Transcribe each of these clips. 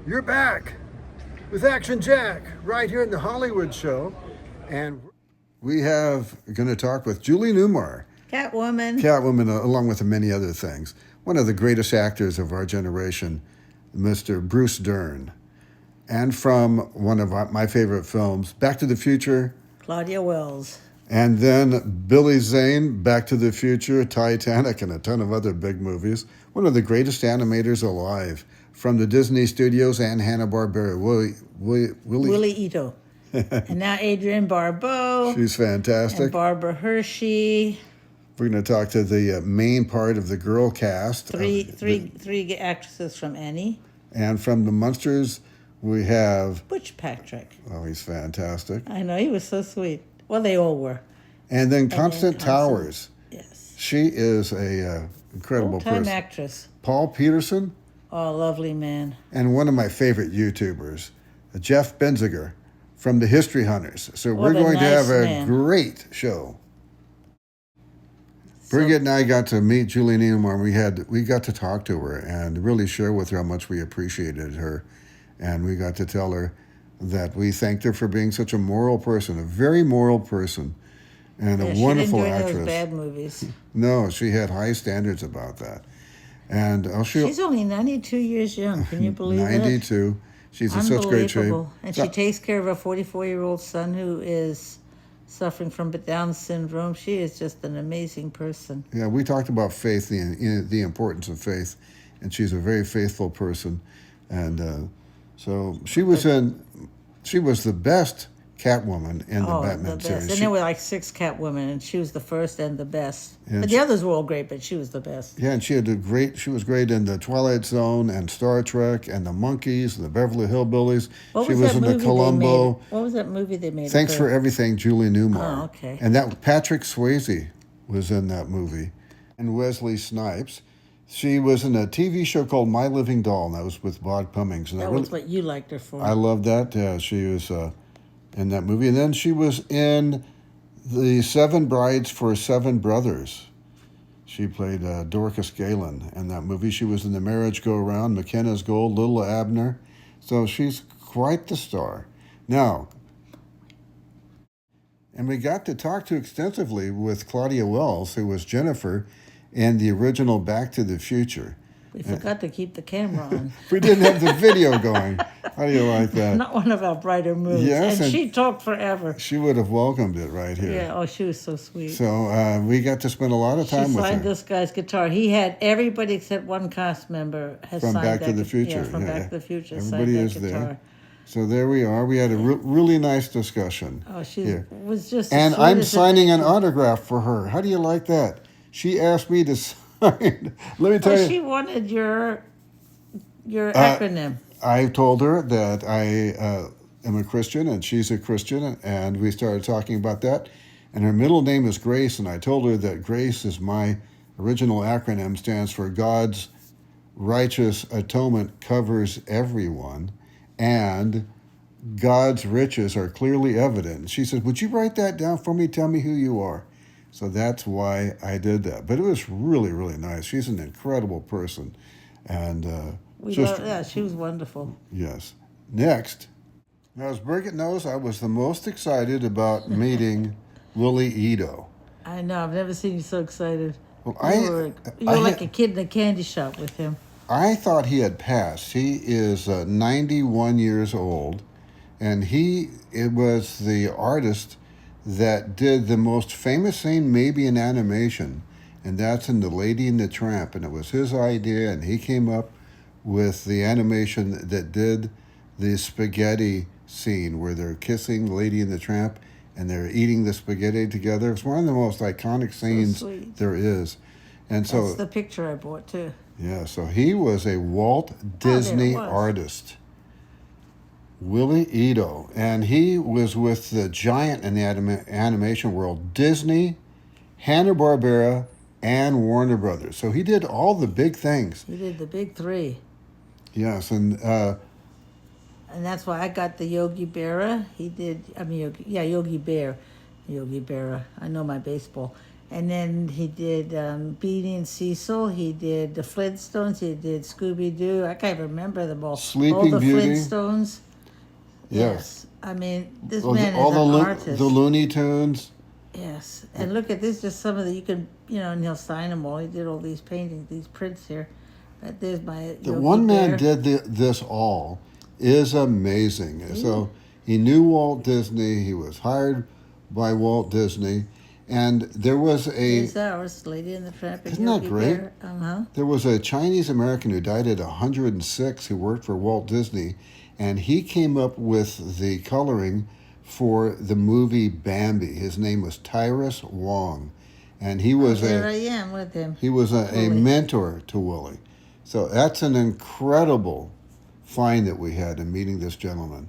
You're back with Action Jack right here in the Hollywood Show. And we have going to talk with Julie Newmar. Catwoman. Catwoman, along with many other things. One of the greatest actors of our generation, Mr. Bruce Dern. And from one of my favorite films, Back to the Future. Claudia Wells. And then Billy Zane, Back to the Future, Titanic, and a ton of other big movies. One of the greatest animators alive from the Disney Studios and Hanna-Barbera, Willie Ito. And now Adrienne Barbeau. She's fantastic. And Barbara Hershey. We're going to talk to the main part of the girl cast. Three actresses from Annie. And from the Munsters, we have... Butch Patrick. Oh, he's fantastic. I know, he was so sweet. Well, they all were. And then Constance Towers. Yes. She is a incredible person. Full-time actress. Paul Petersen. Oh, lovely man. And one of my favorite YouTubers, Jeff Benziger from the History Hunters. So we're going to have a great show. Birgit and I got to meet Julie Newmar. We got to talk to her and really share with her how much we appreciated her. And we got to tell her that we thanked her for being such a moral person, a very moral person, and a wonderful actress. She didn't do those bad movies. No, she had high standards about that. And she's only 92 years young. Can you believe 92. That? She's in such great shape. And she takes care of a 44-year-old son who is suffering from Down syndrome. She is just an amazing person. Yeah, we talked about faith, the importance of faith, and she's a very faithful person. And so she was the best Catwoman in the Batman series. And there were like 6 Catwomen, and she was the first and the best. But the others were all great, but she was the best. Yeah, and she was great in the Twilight Zone and Star Trek and the Monkees and the Beverly Hillbillies. She was in the Columbo. What was that movie they made? Thanks for Everything, Julie Newmar. Oh, okay. And that Patrick Swayze was in that movie. And Wesley Snipes. She was in a TV show called My Living Doll, and that was with Bob Cummings. And that was what you liked her for. I loved that. Yeah, she was in that movie. And then she was in the 7 Brides for 7 Brothers. She played Dorcas Galen in that movie. She was in The Marriage Go Around, McKenna's Gold, Little Abner. So she's quite the star. Now, and we got to talk to extensively with Claudia Wells, who was Jennifer in the original Back to the Future. We forgot to keep the camera on. We didn't have the video going. How do you like that? Not one of our brighter moves. Yes, and she talked forever. She would have welcomed it right here. Yeah, oh, she was so sweet. So we got to spend a lot of time with her. She signed this guy's guitar. He had everybody except one cast member has from signed Back to the Future. Yeah, from Back to the Future. Everybody signed is that guitar. there. So there we are. We had a really nice discussion. Oh, she was just. And I'm signing an autograph for her. How do you like that? She asked me to sign. Let me tell you. She wanted your acronym. I told her that I am a Christian and she's a Christian, and we started talking about that. And her middle name is Grace, and I told her that Grace is my original acronym, stands for God's righteous atonement covers everyone, and God's riches are clearly evident. She said, would you write that down for me? Tell me who you are. So that's why I did that. But it was really, really nice. She's an incredible person. And she was wonderful. Yes. Next. Now, as Birgit knows, I was the most excited about meeting Willie Ito. I know. I've never seen you so excited. Well, you were like a kid in a candy shop with him. I thought he had passed. He is 91 years old, and it was the artist that did the most famous scene maybe in animation, and that's in The Lady and the Tramp, and it was his idea, and he came up with the animation that did the spaghetti scene where they're kissing Lady and the Tramp and they're eating the spaghetti together. It's one of the most iconic scenes there is. And so that's the picture I bought too. Yeah, so he was a Walt Disney artist, Willie Ito, and he was with the giant in the animation world, Disney, Hanna-Barbera, and Warner Brothers. So he did all the big things. He did the big 3. Yes, and that's why I got the Yogi Bear. Yogi Bear. Yogi Bear. I know my baseball. And then he did Beanie and Cecil. He did the Flintstones. He did Scooby-Doo. I can't remember them all. Sleeping all the Beauty. Flintstones. Yes. I mean, this All man the, all is the, an Lo- artist. the Looney Tunes. Yes. And look at this, just some of the, you can, and he'll sign them all. He did all these paintings, these prints here. But there's my The Yogi one man Bear. did this all is amazing. So he knew Walt Disney. He was hired by Walt Disney. And there was Here's ours, Lady and the Tramp. And Isn't that Yogi great? Bear. Uh-huh. There was a Chinese American who died at 106 who worked for Walt Disney, and he came up with the coloring for the movie Bambi. His name was Tyrus Wong, and he was There I am with him. he was a Willie. mentor to Willie. So that's an incredible find that we had in meeting this gentleman.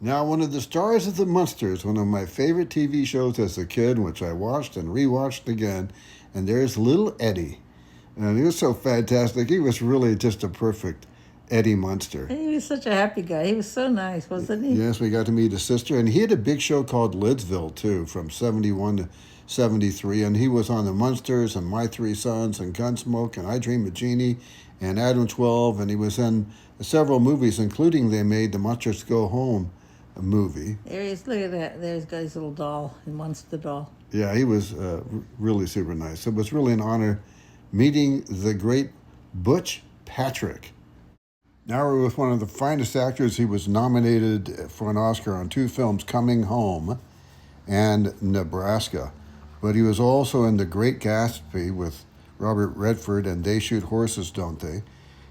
Now, one of the stars of the Munsters, one of my favorite TV shows as a kid, which I watched and rewatched again, and there's little Eddie. And he was so fantastic. He was really just a perfect Eddie Munster. And he was such a happy guy. He was so nice, wasn't he? Yes, we got to meet his sister, and he had a big show called Lidsville, too, from 71 to 73, and he was on the Munsters and My Three Sons and Gunsmoke and I Dream of Jeannie and Adam 12, and he was in several movies, including they made the Munsters Go Home movie. There he is. Look at that. There's got his little doll. He wants the doll. Yeah, he was really super nice. It was really an honor meeting the great Butch Patrick. Now we're with one of the finest actors. He was nominated for an Oscar on 2 films, Coming Home and Nebraska. But he was also in The Great Gatsby with Robert Redford and They Shoot Horses, Don't They?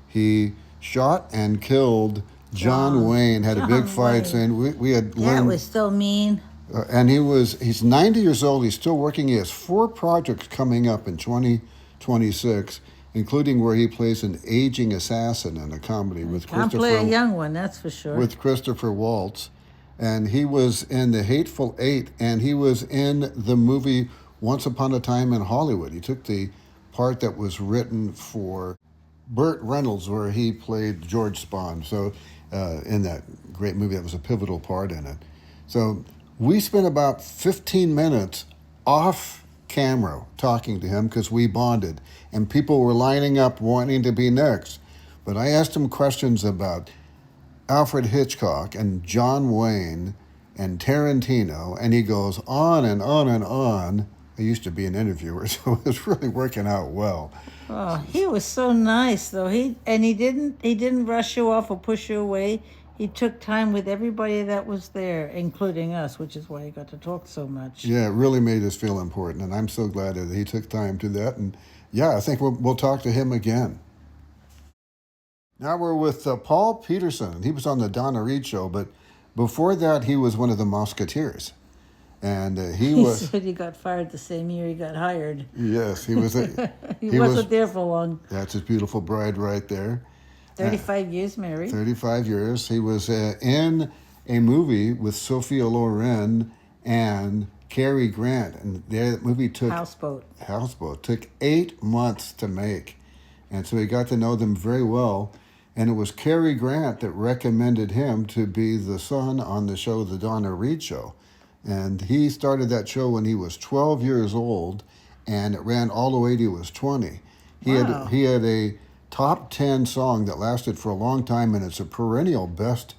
He shot and killed John Wayne, had a big John fight Wayne. saying we had That learned. was so mean. And he's 90 years old. He's still working. He has 4 projects coming up in 2026, including where he plays an aging assassin in a comedy with Can't play a young one, that's for sure. with Christopher Waltz. And he was in The Hateful Eight, and he was in the movie Once Upon a Time in Hollywood. He took the part that was written for Burt Reynolds, where he played George Spahn. So in that great movie, that was a pivotal part in it. So we spent about 15 minutes off camera talking to him because we bonded, and people were lining up wanting to be next. But I asked him questions about Alfred Hitchcock and John Wayne and Tarantino, and he goes on and on and on. I used to be an interviewer, so it was really working out well. Oh, he was so nice though. He didn't rush you off or push you away. He took time with everybody that was there, including us, which is why he got to talk so much. Yeah, it really made us feel important, and I'm so glad that he took time to that. And yeah, I think we'll talk to him again. Now we're with Paul Petersen, and he was on the Donna Reed show, but before that, he was one of the Musketeers. And he He was, said he got fired the same year he got hired. yes, he was. He wasn't there for long. That's his beautiful bride right there. 35 years married. 35 years. He was in a movie with Sophia Loren and Cary Grant, and that movie took Houseboat. took 8 months to make, and so he got to know them very well. And it was Cary Grant that recommended him to be the son on the show, the Donna Reed Show, and he started that show when he was 12 years old, and it ran all the way till he was 20. He had a top 10 song that lasted for a long time, and it's a perennial best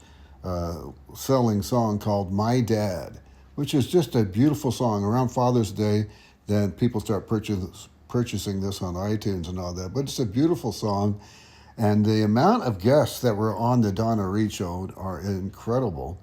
selling song called My Dad, which is just a beautiful song. Around Father's Day, then people start purchasing this on iTunes and all that, but it's a beautiful song, and the amount of guests that were on the Donna Reed Show are incredible.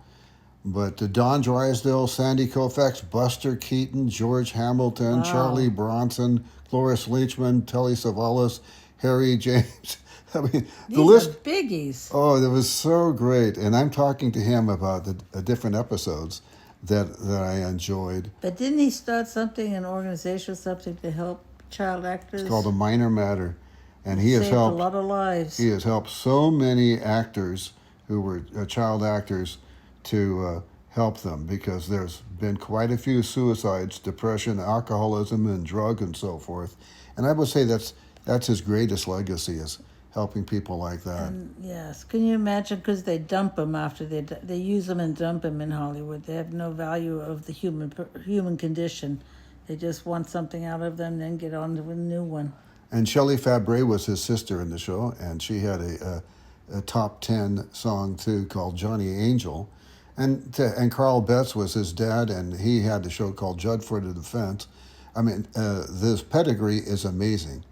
But Don Drysdale, Sandy Koufax, Buster Keaton, George Hamilton, Charlie Bronson, Cloris Leachman, Telly Savalas, Harry James. I mean, the list. These are biggies. Oh, that was so great. And I'm talking to him about the different episodes that I enjoyed. But didn't he start something, an organization, something to help child actors? It's called A Minor Matter. And he has Saved helped a lot of lives. He has helped so many actors who were child actors to help them, because there's been quite a few suicides, depression, alcoholism, and drug and so forth. And I would say that's his greatest legacy, is helping people like that. Yes. Can you imagine? Because they dump them after they use them and dump them in Hollywood. They have no value of the human condition. They just want something out of them, then get on to a new one. And Shelley Fabre was his sister in the show, and she had a top 10 song too called Johnny Angel. And Carl Betts was his dad, and he had the show called Judd for the Defense. I mean, this pedigree is amazing.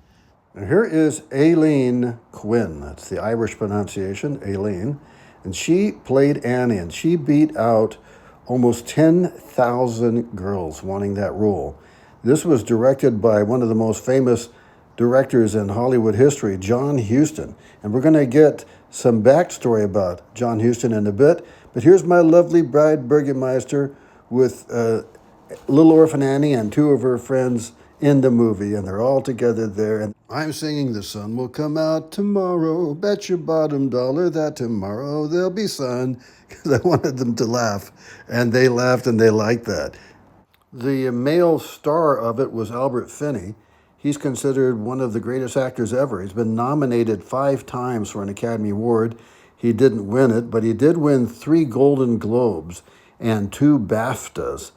Now, here is Aileen Quinn. That's the Irish pronunciation, Aileen. And she played Annie, and she beat out almost 10,000 girls wanting that role. This was directed by one of the most famous directors in Hollywood history, John Huston. And we're going to get some backstory about John Huston in a bit. But here's my lovely bride, Burgermeister, with Little Orphan Annie and two of her friends in the movie. And they're all together there. And I'm singing The Sun Will Come Out Tomorrow. Bet your bottom dollar that tomorrow there'll be sun. Because I wanted them to laugh. And they laughed and they liked that. The male star of it was Albert Finney. He's considered one of the greatest actors ever. He's been nominated 5 times for an Academy Award. He didn't win it, but he did win 3 Golden Globes and 2 BAFTAs.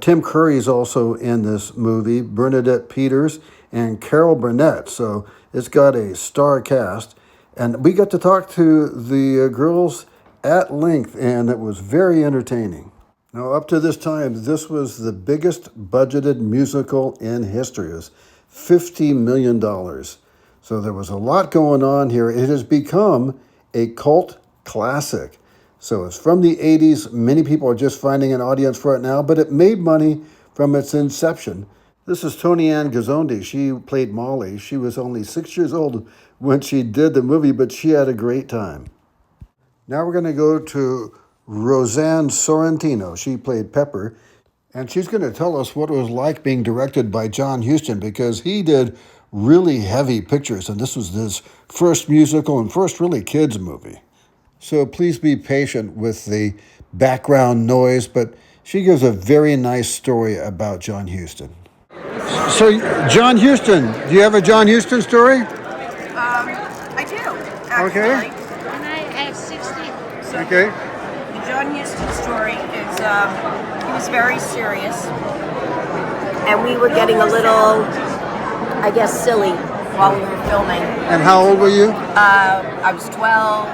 Tim Curry's also in this movie, Bernadette Peters and Carol Burnett. So it's got a star cast. And we got to talk to the girls at length, and it was very entertaining. Now, up to this time, this was the biggest budgeted musical in history. It was $50 million. So there was a lot going on here. It has become a cult classic. So it's from the 80s. Many people are just finding an audience for it now, but it made money from its inception. This is Tony Ann Gazondi. She played Molly. She was only 6 years old when she did the movie, but she had a great time. Now we're going to go to Roseanne Sorrentino. She played Pepper. And she's going to tell us what it was like being directed by John Huston, because he did really heavy pictures, and this was his first musical and first really kids movie. So please be patient with the background noise, but she gives a very nice story about John Huston. So, John Huston, do you have a John Huston story? I do, actually. Okay. And I have 60. So Okay. the John Huston story is, he was very serious. And we were getting a little, I guess, silly while we were filming. And how old were you? I was 12,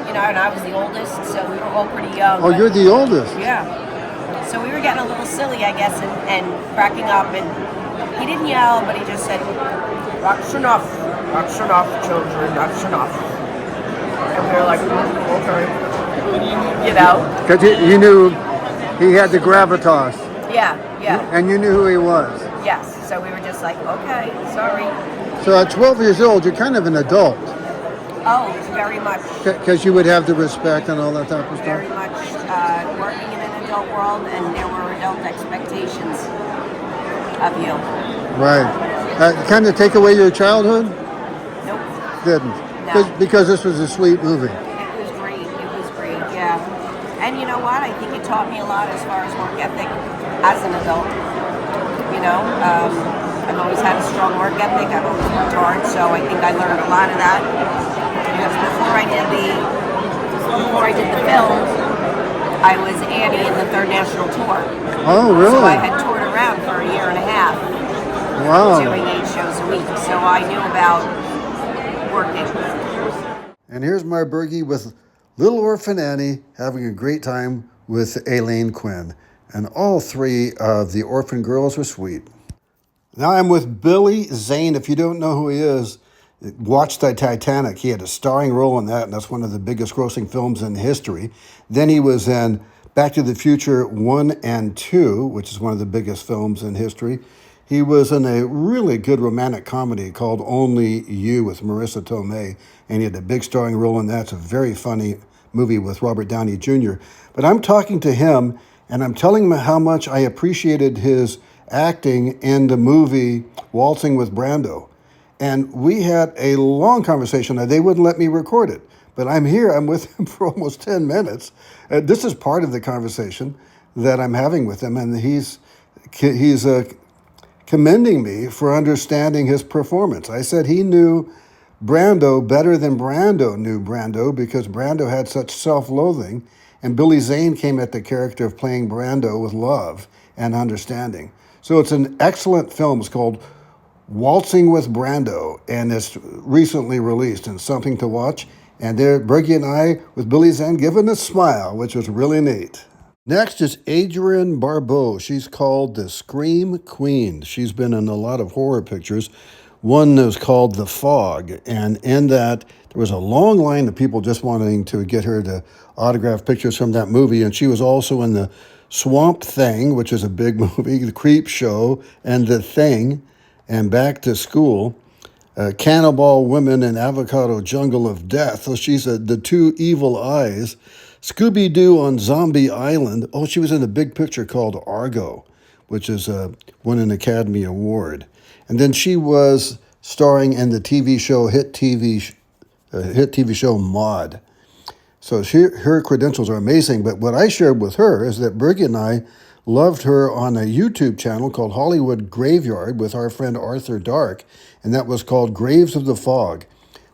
and I was the oldest, so we were all pretty young. Oh, you're the oldest. Yeah. So we were getting a little silly, I guess, and cracking up. And he didn't yell, but he just said, "That's enough. That's enough, children. That's enough." And we were like, okay. Because you knew he had the gravitas. Yeah. And you knew who he was. Yes. So we were just like, okay, sorry. So at 12 years old, you're kind of an adult. Oh, very much. Because you would have the respect and all that type of Very stuff. much working in an adult world, and there were adult expectations of you. Right. Kind of take away your childhood? Nope. Didn't. No. Because this was a sweet movie. It was great, yeah. And you know what? I think it taught me a lot as far as work ethic as an adult. I've always had a strong work ethic. I've always worked hard, so I think I learned a lot of that. Because before I did the film, I was Annie in the 3rd National Tour. Oh, really? So I had toured around for a year and a half. Wow. Doing 8 shows a week. So I knew about working. And here's my Bergie with Little Orphan Annie having a great time with Aileen Quinn. And all 3 of the orphan girls were sweet. Now I'm with Billy Zane. If you don't know who he is, watch the Titanic. He had a starring role in that, and that's one of the biggest grossing films in history. Then he was in Back to the Future 1 and 2, which is one of the biggest films in history. He was in a really good romantic comedy called Only You with Marissa Tomei, and he had a big starring role in that. It's a very funny movie with Robert Downey Jr. But I'm talking to him, and I'm telling him how much I appreciated his acting in the movie Waltzing with Brando. And we had a long conversation. Now, they wouldn't let me record it, but I'm here. I'm with him for almost 10 minutes. This is part of the conversation that I'm having with him, and he's commending me for understanding his performance. I said he knew Brando better than Brando knew Brando, because Brando had such self-loathing, and Billy Zane came at the character of playing Brando with love and understanding. So it's an excellent film. It's called Waltzing with Brando, and it's recently released and something to watch. And there, Birgie and I, with Billy Zane, giving a smile, which was really neat. Next is Adrienne Barbeau. She's called the Scream Queen. She's been in a lot of horror pictures. One is called The Fog, and in that, there was a long line of people just wanting to get her to autograph pictures from that movie, and she was also in The Swamp Thing, which is a big movie, The Creep Show, and The Thing, and Back to School. Cannibal Women in Avocado Jungle of Death. So she's the two evil eyes. Scooby-Doo on Zombie Island. Oh, she was in a big picture called Argo, which is won an Academy Award. And then she was starring in the TV show, hit TV show Maude. So her credentials are amazing. But what I shared with her is that Birgie and I loved her on a YouTube channel called Hollywood Graveyard with our friend Arthur Dark, and that was called Graves of the Fog,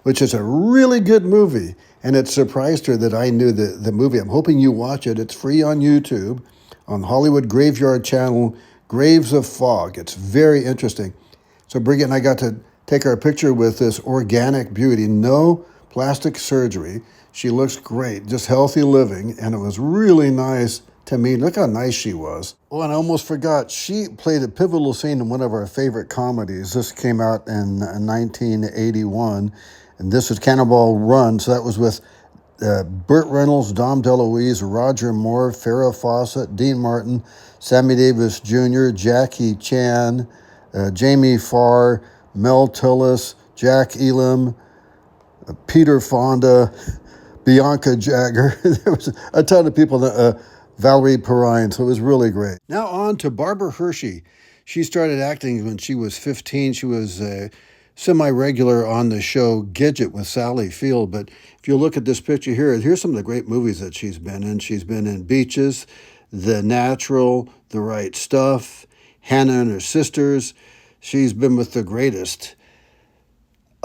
which is a really good movie. And it surprised her that I knew the movie. I'm hoping you watch it. It's free on YouTube, on Hollywood Graveyard channel, Graves of Fog. It's very interesting. So Birgie and I got to take our picture with this organic beauty, no plastic surgery. She looks great, just healthy living, and it was really nice to me. Look how nice she was. Oh, and I almost forgot, she played a pivotal scene in one of our favorite comedies. This came out in 1981, and this is Cannonball Run. So that was with Burt Reynolds, Dom DeLuise, Roger Moore, Farrah Fawcett, Dean Martin, Sammy Davis Jr., Jackie Chan, Jamie Farr, Mel Tillis, Jack Elam, Peter Fonda, Bianca Jagger. There was a ton of people, Valerie Perrine, so it was really great. Now on to Barbara Hershey. She started acting when she was 15. She was semi-regular on the show Gidget with Sally Field. But if you look at this picture here, here's some of the great movies that she's been in. She's been in Beaches, The Natural, The Right Stuff, Hannah and Her Sisters. She's been with the greatest.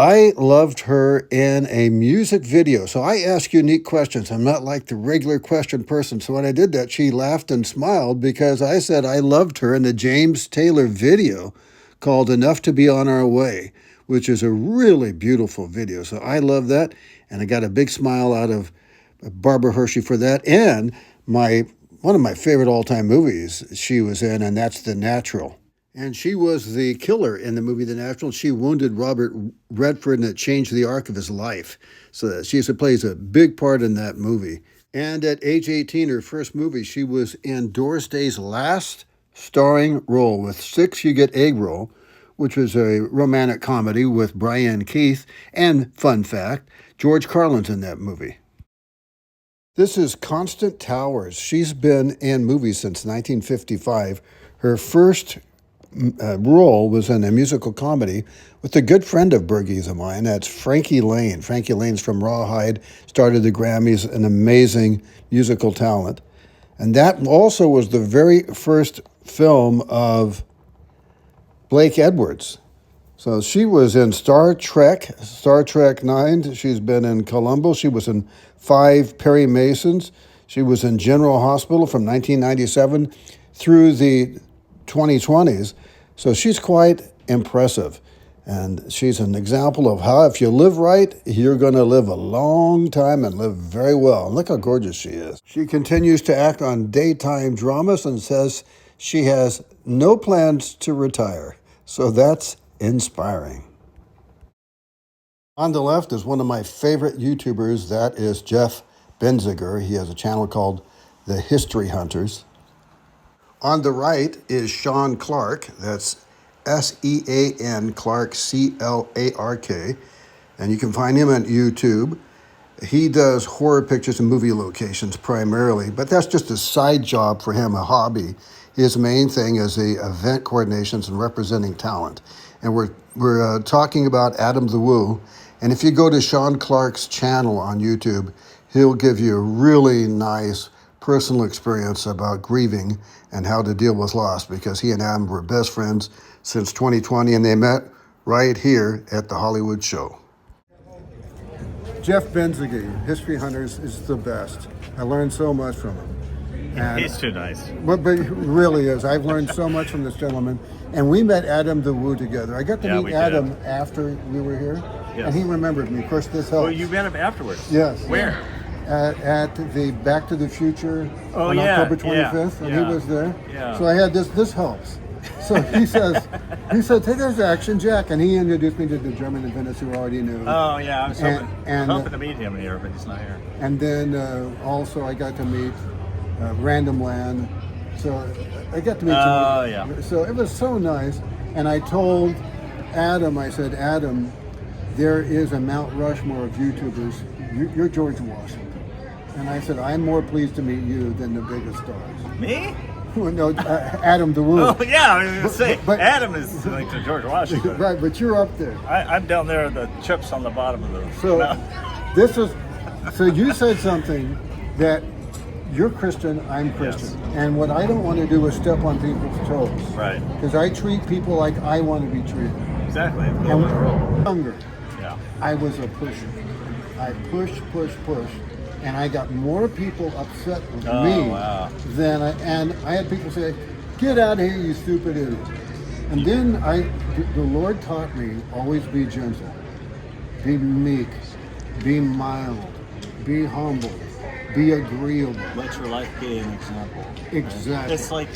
I loved her in a music video. So I ask unique questions. I'm not like the regular question person. So when I did that, she laughed and smiled because I said I loved her in the James Taylor video called Enough to Be on Our Way, which is a really beautiful video. So I love that. And I got a big smile out of Barbara Hershey for that. And one of my favorite all-time movies she was in, and that's The Natural. And she was the killer in the movie The Natural. She wounded Robert Redford, and it changed the arc of his life. So she plays a big part in that movie. And at age 18, her first movie, she was in Doris Day's last starring role with Six You Get Egg Roll, which was a romantic comedy with Brian Keith. And fun fact, George Carlin's in that movie. This is Constance Towers. She's been in movies since 1955. Her first role was in a musical comedy with a good friend of Birgie's of mine. That's Frankie Lane. Frankie Lane's from Rawhide, started the Grammys, an amazing musical talent. And that also was the very first film of Blake Edwards. So she was in Star Trek 9. She's been in Columbo. She was in 5 Perry Masons. She was in General Hospital from 1997 through the 2020s. So she's quite impressive. And she's an example of how if you live right, you're going to live a long time and live very well. And look how gorgeous she is. She continues to act on daytime dramas and says she has no plans to retire. So that's inspiring. On the left is one of my favorite YouTubers. That is Jeff Benziger. He has a channel called The History Hunters. On the right is Sean Clark. That's S-E-A-N Clark, C-L-A-R-K. And you can find him on YouTube. He does horror pictures and movie locations primarily, but that's just a side job for him, a hobby. His main thing is the event coordinations and representing talent. And we're talking about Adam the Woo. And if you go to Sean Clark's channel on YouTube, he'll give you a really nice personal experience about grieving and how to deal with loss, because he and Adam were best friends since 2020, and they met right here at the Hollywood show. Jeff Benziger, History Hunters, is the best. I learned so much from him. And, He's too nice. but he really is. I've learned so much from this gentleman. And we met Adam the Woo together. I got to Yeah, meet we Adam did. after we were here. Yes. And he remembered me. Of course, this helps. Well, you met him afterwards. Yes. Where? At the Back to the Future Oh, on yeah, October 25th, yeah, and yeah. he was there. Yeah. So I had this helps. So he said, hey, there's Action Jack, and he introduced me to the German inventors who already knew. Oh, yeah. I was hoping, And- hoping to meet him here, but he's not here. And then also I got to meet Random Land. So I got to meet Oh, some- yeah. So it was so nice. And I told Adam, I said, Adam, there is a Mount Rushmore of YouTubers. You're George Washington. And I said, I'm more pleased to meet you than the biggest stars. Me? Well, no, Adam the Woo. Oh, yeah. I was going to say, but- Adam is like the George Washington. Right, but you're up there. I'm down there at the chips on the bottom of the So mountain. so you said something that you're Christian, I'm Christian. Yes. And what I don't want to do is step on people's toes. Right. Because I treat people like I want to be treated. Exactly. And Golden when I rule. was younger, Yeah. I was a pusher. I pushed, and I got more people upset with Oh, me wow. than and I had people say, "Get out of here, you stupid idiot." And then the Lord taught me always be gentle, be meek, be mild, be humble, be agreeable. Let your life be an example. Exactly. It's like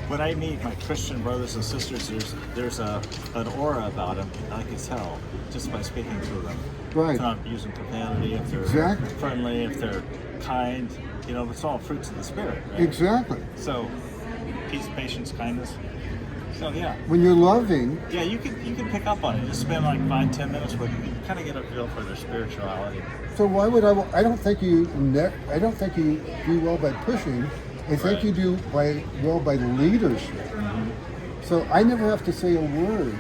when I meet my Christian brothers and sisters, there's an aura about them. I can tell just by speaking to them. Right. If they're not using profanity, if they're Exactly. friendly, if they're kind. You know, it's all fruits of the spirit. Right? Exactly. So, peace, patience, kindness. So yeah, When you're loving, yeah, you can pick up on it. Just spend like 5-10 minutes with them. You kind of get a feel for their spirituality. so why would I? I don't think you do well by pushing. I think Right. you do well by leadership. So I never have to say a word,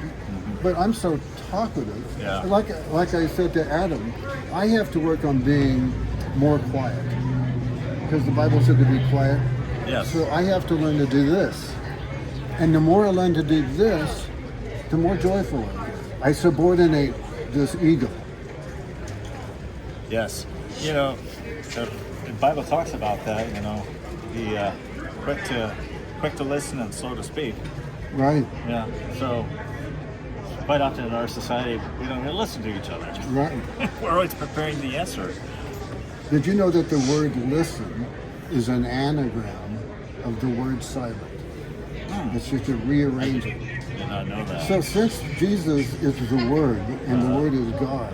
but I'm so talkative. Yeah. Like I said to Adam, I have to work on being more quiet because the Bible said to be quiet. Yes. So I have to learn to do this, and the more I learn to do this, the more joyful I get. I subordinate this ego. Yes. You know, the Bible talks about that. You know, the quick to listen and slow to speak. Right. Yeah. So quite often in our society, we don't really listen to each other. Right. We're always preparing the answer. Did you know that the word listen is an anagram of the word silent? It's just a rearranging. Did not know that. So since Jesus is the Word and the Word is God,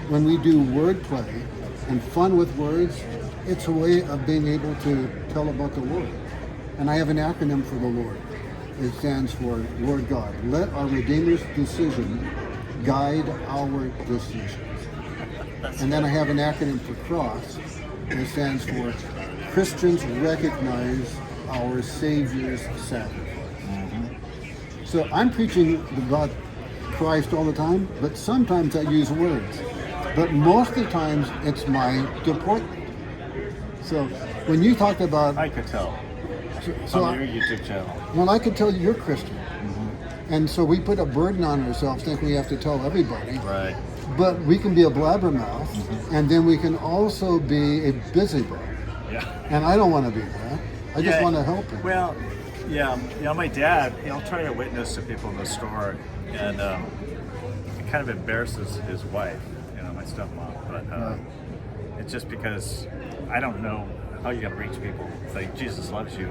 when we do wordplay and fun with words, it's a way of being able to tell about the Lord. And I have an acronym for the Lord. It stands for Lord God. Let our Redeemer's decision guide our decisions. And then I have an acronym for cross. It stands for Christians recognize our Savior's sacrifice. So I'm preaching about Christ all the time, but sometimes I use words. But most of the times it's my deportment. So when you talked about, I could tell so on your YouTube channel. well, I could tell you're Christian. And so we put a burden on ourselves thinking we have to tell everybody. Right. But we can be a blabbermouth, and then we can also be a busybody. Yeah. And I don't want to be that. I just Yeah, want to help him. Well, yeah, you know, my dad, he'll try to witness to people in the store, and it kind of embarrasses his wife, you know, my stepmom. But it's just because I don't know how you're going to reach people. It's like, Jesus loves you.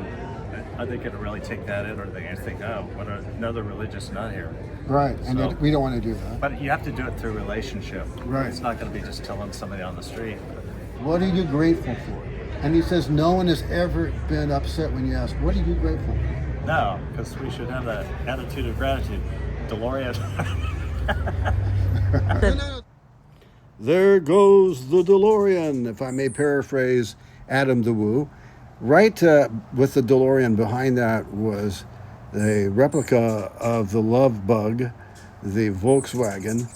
Are they going to really take that in, or are they going to think, oh, what another religious nut here? Right, and So- we don't want to do that. But you have to do it through relationship. Right. It's not going to be just telling somebody on the street. What are you grateful for? And he says no one has ever been upset when you ask, what are you grateful for? No, because we should have that attitude of gratitude. DeLorean. There goes the DeLorean, if I may paraphrase Adam the Woo. Right with the DeLorean behind that was a replica of the Love Bug, the Volkswagen,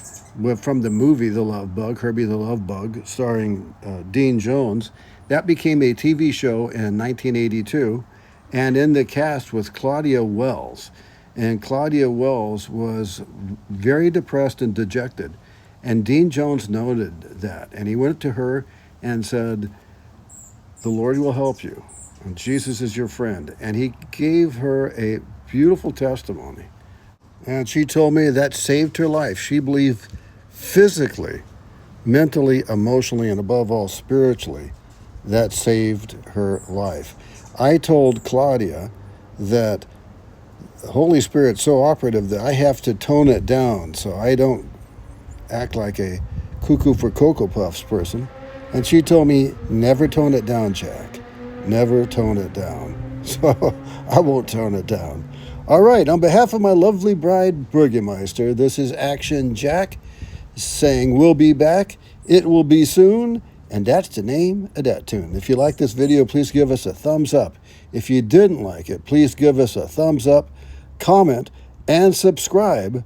from the movie The Love Bug, Herbie the Love Bug, starring Dean Jones. That became a TV show in 1982, and in the cast was Claudia Wells. And Claudia Wells was very depressed and dejected. And Dean Jones noted that, and he went to her and said, "The Lord will help you." And Jesus is your friend. And he gave her a beautiful testimony. And she told me that saved her life. She believed physically, mentally, emotionally, and above all, spiritually, that saved her life. I told Claudia that the Holy Spirit's so operative that I have to tone it down so I don't act like a cuckoo for Cocoa Puffs person. And she told me, never tone it down, Jack. Never tone it down. So I won't tone it down. All right, on behalf of my lovely bride, Burgermeister, this is Action Jack saying we'll be back. It will be soon. And that's the name of that tune. If you like this video, please give us a thumbs up. If you didn't like it, please give us a thumbs up, comment, and subscribe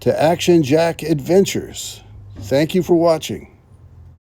to Action Jack Adventures. Thank you for watching.